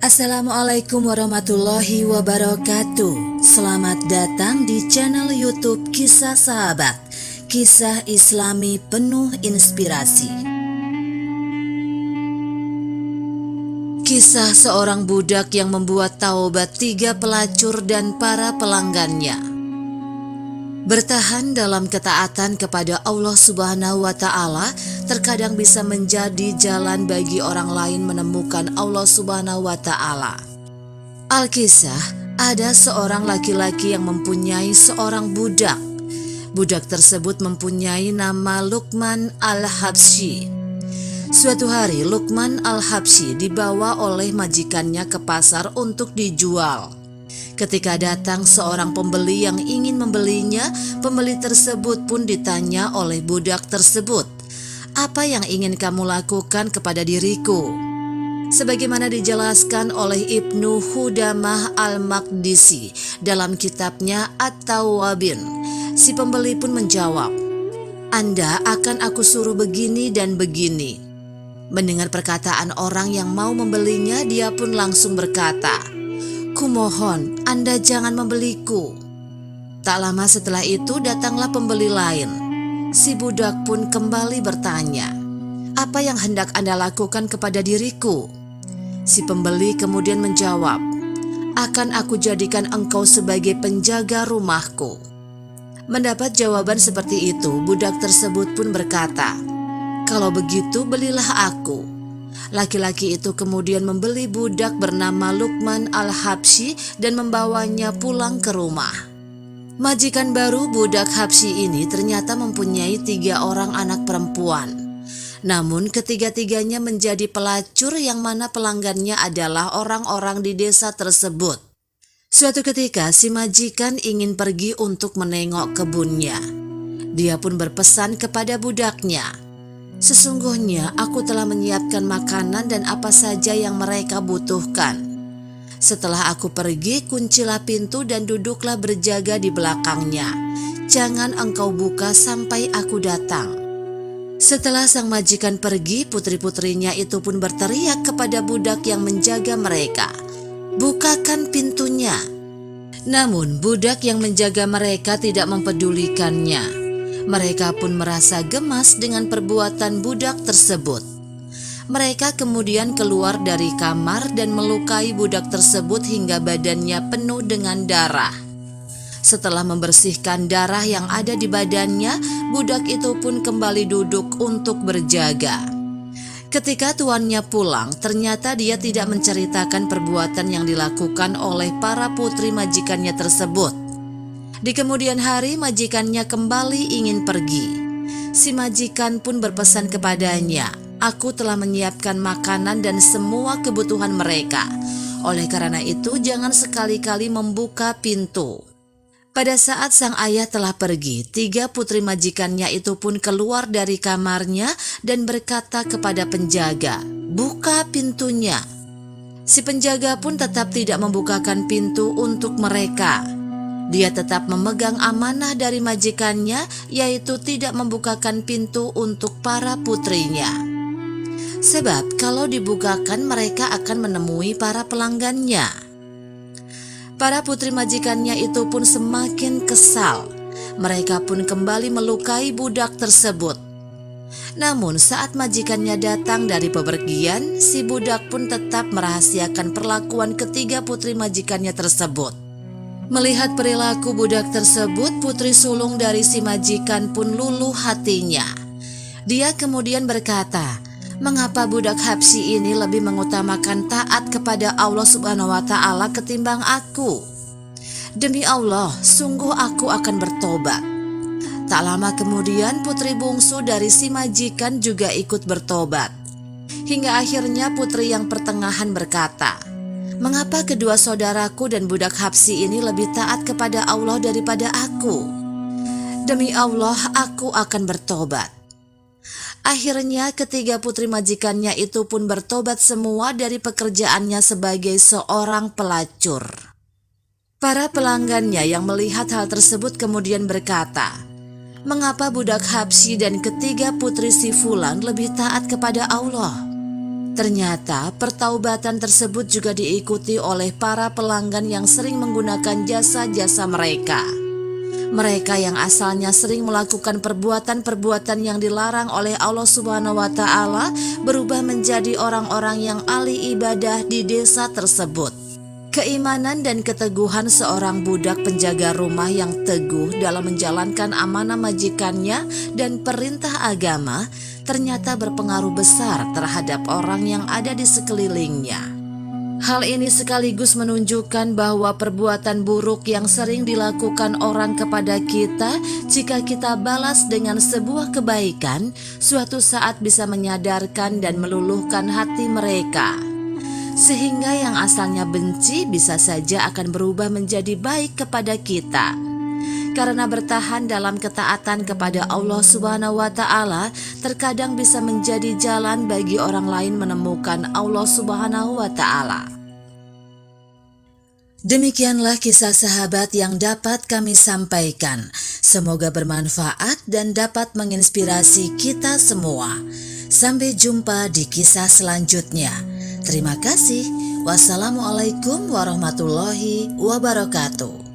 Assalamualaikum warahmatullahi wabarakatuh. Selamat datang di channel YouTube Kisah Sahabat, kisah Islami penuh inspirasi. Kisah seorang budak yang membuat taubat 3 pelacur dan para pelanggannya. Bertahan dalam ketaatan kepada Allah Subhanahu wa Ta'ala terkadang bisa menjadi jalan bagi orang lain menemukan Allah Subhanahu wa Ta'ala. Alkisah, ada seorang laki-laki yang mempunyai seorang budak. Budak tersebut mempunyai nama Luqman Al-Habsyi. Suatu hari Luqman Al-Habsyi dibawa oleh majikannya ke pasar untuk dijual. Ketika datang seorang pembeli yang ingin membelinya, pembeli tersebut pun ditanya oleh budak tersebut, "Apa yang ingin kamu lakukan kepada diriku?" Sebagaimana dijelaskan oleh Ibnu Hudamah Al-Maqdisi dalam kitabnya At-Tawwabin, si pembeli pun menjawab, "Anda akan aku suruh begini dan begini." Mendengar perkataan orang yang mau membelinya, dia pun langsung berkata, "Kumohon, Anda jangan membeliku." Tak lama setelah itu datanglah pembeli lain. Si budak pun kembali bertanya, "Apa yang hendak Anda lakukan kepada diriku?" Si pembeli kemudian menjawab, "Akan aku jadikan engkau sebagai penjaga rumahku." Mendapat jawaban seperti itu, budak tersebut pun berkata, "Kalau begitu belilah aku." Laki-laki itu kemudian membeli budak bernama Luqman Al-Habsyi dan membawanya pulang ke rumah. Majikan baru budak Habsyi ini ternyata mempunyai 3 orang anak perempuan. Namun ketiga-tiganya menjadi pelacur yang mana pelanggannya adalah orang-orang di desa tersebut. Suatu ketika si majikan ingin pergi untuk menengok kebunnya. Dia pun berpesan kepada budaknya, "Sesungguhnya aku telah menyiapkan makanan dan apa saja yang mereka butuhkan. Setelah aku pergi, kuncilah pintu dan duduklah berjaga di belakangnya. Jangan engkau buka sampai aku datang." Setelah sang majikan pergi, putri-putrinya itu pun berteriak kepada budak yang menjaga mereka, "Bukakan pintunya." Namun budak yang menjaga mereka tidak mempedulikannya. Mereka pun merasa gemas dengan perbuatan budak tersebut. Mereka kemudian keluar dari kamar dan melukai budak tersebut hingga badannya penuh dengan darah. Setelah membersihkan darah yang ada di badannya, budak itu pun kembali duduk untuk berjaga. Ketika tuannya pulang, ternyata dia tidak menceritakan perbuatan yang dilakukan oleh para putri majikannya tersebut. Di kemudian hari majikannya kembali ingin pergi. Si majikan pun berpesan kepadanya, "Aku telah menyiapkan makanan dan semua kebutuhan mereka. Oleh karena itu jangan sekali-kali membuka pintu." Pada saat sang ayah telah pergi, 3 putri majikannya itu pun keluar dari kamarnya dan berkata kepada penjaga, "Buka pintunya." Si penjaga pun tetap tidak membukakan pintu untuk mereka. Dia tetap memegang amanah dari majikannya, yaitu tidak membukakan pintu untuk para putrinya. Sebab kalau dibukakan mereka akan menemui para pelanggannya. Para putri majikannya itu pun semakin kesal. Mereka pun kembali melukai budak tersebut. Namun saat majikannya datang dari bepergian, si budak pun tetap merahasiakan perlakuan ketiga putri majikannya tersebut. Melihat perilaku budak tersebut, putri sulung dari si majikan pun luluh hatinya. Dia kemudian berkata, "Mengapa budak Habsyi ini lebih mengutamakan taat kepada Allah Subhanahu wa Ta'ala ketimbang aku? Demi Allah, sungguh aku akan bertobat." Tak lama kemudian putri bungsu dari si majikan juga ikut bertobat. Hingga akhirnya putri yang pertengahan berkata, "Mengapa kedua saudaraku dan budak Habsyi ini lebih taat kepada Allah daripada aku? Demi Allah, aku akan bertobat." Akhirnya ketiga putri majikannya itu pun bertobat semua dari pekerjaannya sebagai seorang pelacur. Para pelanggannya yang melihat hal tersebut kemudian berkata, "Mengapa budak Habsyi dan ketiga putri si Fulan lebih taat kepada Allah?" Ternyata pertaubatan tersebut juga diikuti oleh para pelanggan yang sering menggunakan jasa-jasa mereka. Mereka yang asalnya sering melakukan perbuatan-perbuatan yang dilarang oleh Allah Subhanahu wa Ta'ala berubah menjadi orang-orang yang ahli ibadah di desa tersebut. Keimanan dan keteguhan seorang budak penjaga rumah yang teguh dalam menjalankan amanah majikannya dan perintah agama ternyata berpengaruh besar terhadap orang yang ada di sekelilingnya. Hal ini sekaligus menunjukkan bahwa perbuatan buruk yang sering dilakukan orang kepada kita, jika kita balas dengan sebuah kebaikan, suatu saat bisa menyadarkan dan meluluhkan hati mereka. Sehingga yang asalnya benci bisa saja akan berubah menjadi baik kepada kita. Karena bertahan dalam ketaatan kepada Allah Subhanahu wa Ta'ala terkadang bisa menjadi jalan bagi orang lain menemukan Allah Subhanahu wa Ta'ala. Demikianlah kisah sahabat yang dapat kami sampaikan. Semoga bermanfaat dan dapat menginspirasi kita semua. Sampai jumpa di kisah selanjutnya. Terima kasih. Wassalamualaikum warahmatullahi wabarakatuh.